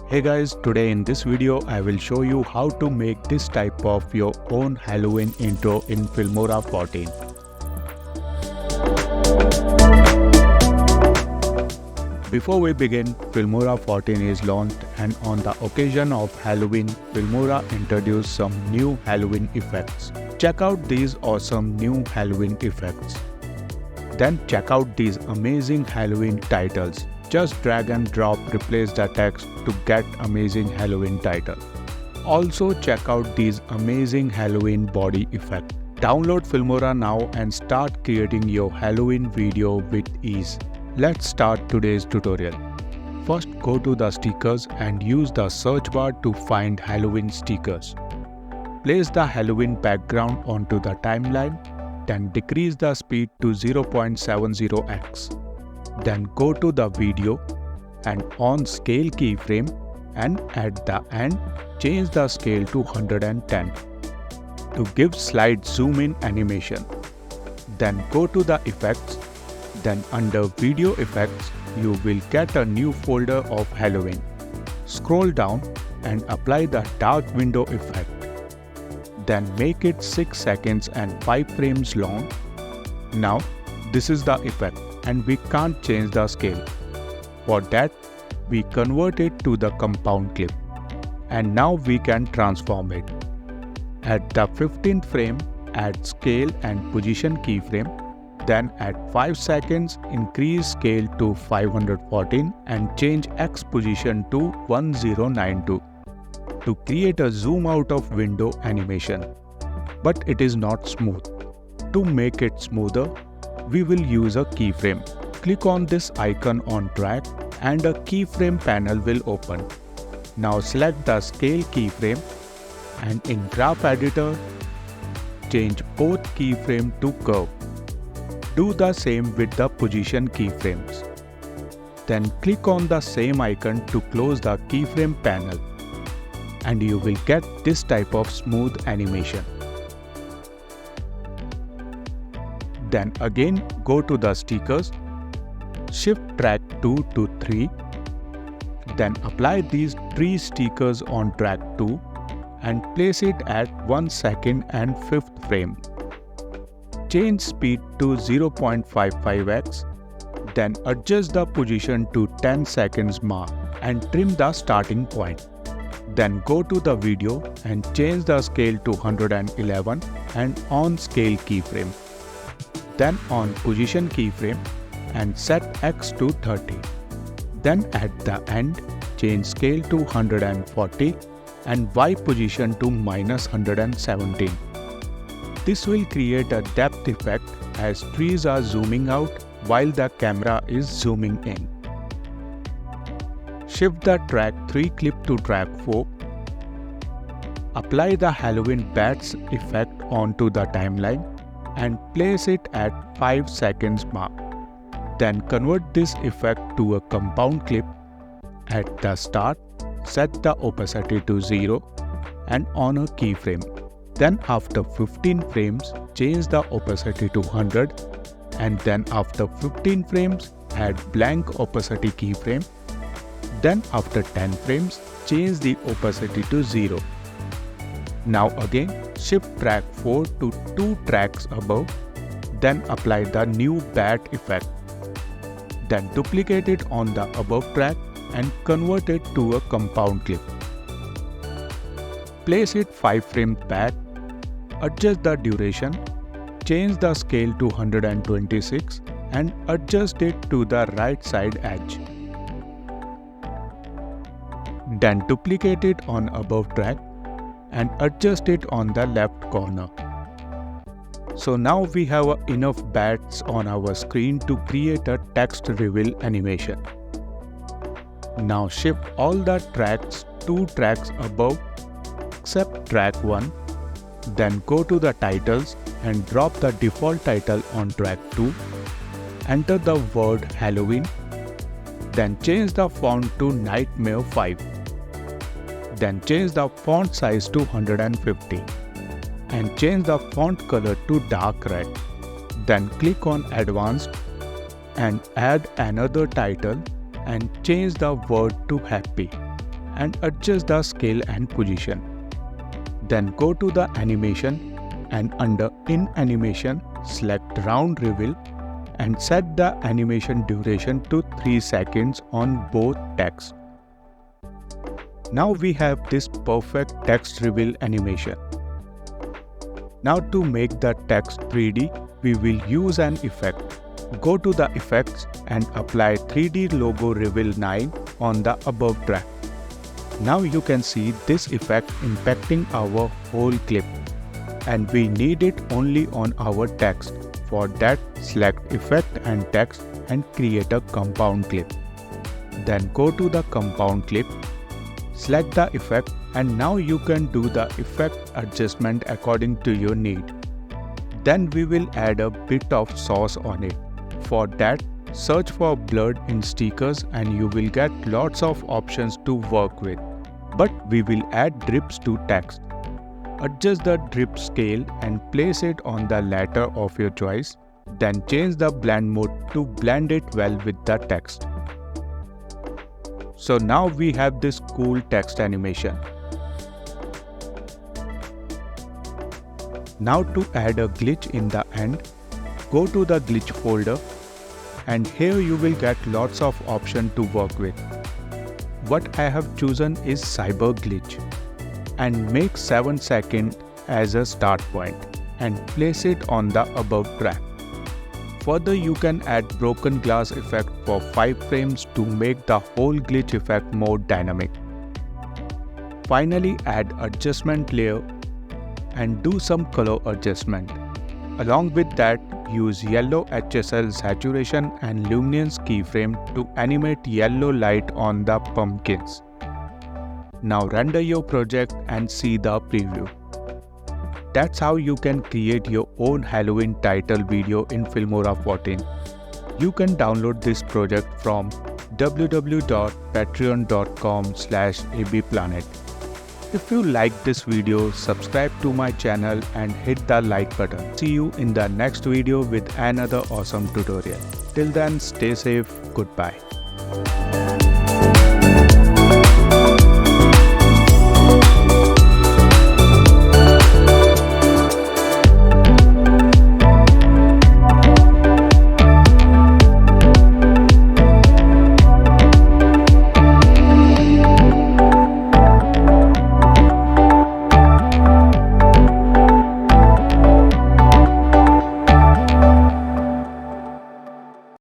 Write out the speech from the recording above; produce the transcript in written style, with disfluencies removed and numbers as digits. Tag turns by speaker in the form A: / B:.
A: Hey guys, today in this video I will show you how to make this type of your own Halloween intro in Filmora 14. Before we begin, Filmora 14 is launched, and on the occasion of Halloween, Filmora introduced some new Halloween effects. Check out these awesome new Halloween effects. Then check out these amazing Halloween titles. Just drag and drop, replace the text to get amazing Halloween title. Also check out these amazing Halloween body effect. Download Filmora now and start creating your Halloween video with ease. Let's start today's tutorial. First, go to the stickers and use the search bar to find Halloween stickers. Place the Halloween background onto the timeline, then decrease the speed to 0.70x. Then go to the video and on scale keyframe, and at the end change the scale to 110 to give slide zoom in animation. Then go to the effects, then under video effects you will get a new folder of Halloween. Scroll down and apply the dark window effect. Then make it 6 seconds and 5 frames long. Now this is the effect, and we can't change the scale. For that, we convert it to the compound clip, and now we can transform it. At the 15th frame, add scale and position keyframe. Then at 5 seconds, increase scale to 514 and change X position to 1092 to create a zoom out of window animation. But it is not smooth. To make it smoother, we will use a keyframe. Click on this icon on track and a keyframe panel will open. Now select the scale keyframe and in graph editor, change both keyframe to curve. Do the same with the position keyframes. Then click on the same icon to close the keyframe panel, and you will get this type of smooth animation. Then again go to the stickers, shift track 2 to 3, then apply these 3 stickers on track 2 and place it at 1 second and 5th frame. Change speed to 0.55x, then adjust the position to 10 seconds mark and trim the starting point. Then go to the video and change the scale to 111 and on scale keyframe. Then on position keyframe and set X to 30. Then at the end, change scale to 140 and Y position to -117. This will create a depth effect as trees are zooming out while the camera is zooming in. Shift the track 3 clip to track 4. Apply the Halloween bats effect onto the timeline and place it at 5 seconds mark. Then convert this effect to a compound clip. At the start, set the opacity to 0 and on a keyframe. Then after 15 frames, change the opacity to 100, and then after 15 frames, add blank opacity keyframe. Then after 10 frames, change the opacity to 0. Now again, shift track 4 to 2 tracks above, then apply the new bat effect. Then duplicate it on the above track and convert it to a compound clip. Place it 5 frames back, adjust the duration, change the scale to 126 and adjust it to the right side edge. Then duplicate it on above track and adjust it on the left corner. So now we have enough bats on our screen to create a text reveal animation. Now shift all the tracks 2 tracks above except track 1. Then go to the titles and drop the default title on track 2. Enter the word Halloween. Then change the font to Nightmare 5. Then change the font size to 150. and change the font color to dark red. Then click on Advanced and add another title and change the word to Happy and adjust the scale and position. Then go to the animation and under In Animation, select Round Reveal and set the animation duration to 3 seconds on both text. Now we have this perfect text reveal animation. Now to make the text 3D, we will use an effect. Go to the effects and apply 3D logo reveal 9 on the above track. Now you can see this effect impacting our whole clip, and we need it only on our text. For that, select Effect and Text and create a compound clip. Then go to the compound clip, select the effect, and now you can do the effect adjustment according to your need. Then we will add a bit of sauce on it. For that, search for blurred in stickers and you will get lots of options to work with. But we will add drips to text. Adjust the drip scale and place it on the latter of your choice. Then change the blend mode to blend it well with the text. So now we have this cool text animation. Now to add a glitch in the end, go to the glitch folder and here you will get lots of options to work with. What I have chosen is Cyber Glitch and make 7 seconds as a start point and place it on the above track. Further, you can add broken glass effect for 5 frames to make the whole glitch effect more dynamic. Finally, add adjustment layer and do some color adjustment. Along with that, use yellow HSL saturation and luminance keyframe to animate yellow light on the pumpkins. Now render your project and see the preview. That's how you can create your own Halloween title video in Filmora 14. You can download this project from www.patreon.com/abplanet. If you like this video, subscribe to my channel and hit the like button. See you in the next video with another awesome tutorial. Till then, stay safe. Goodbye.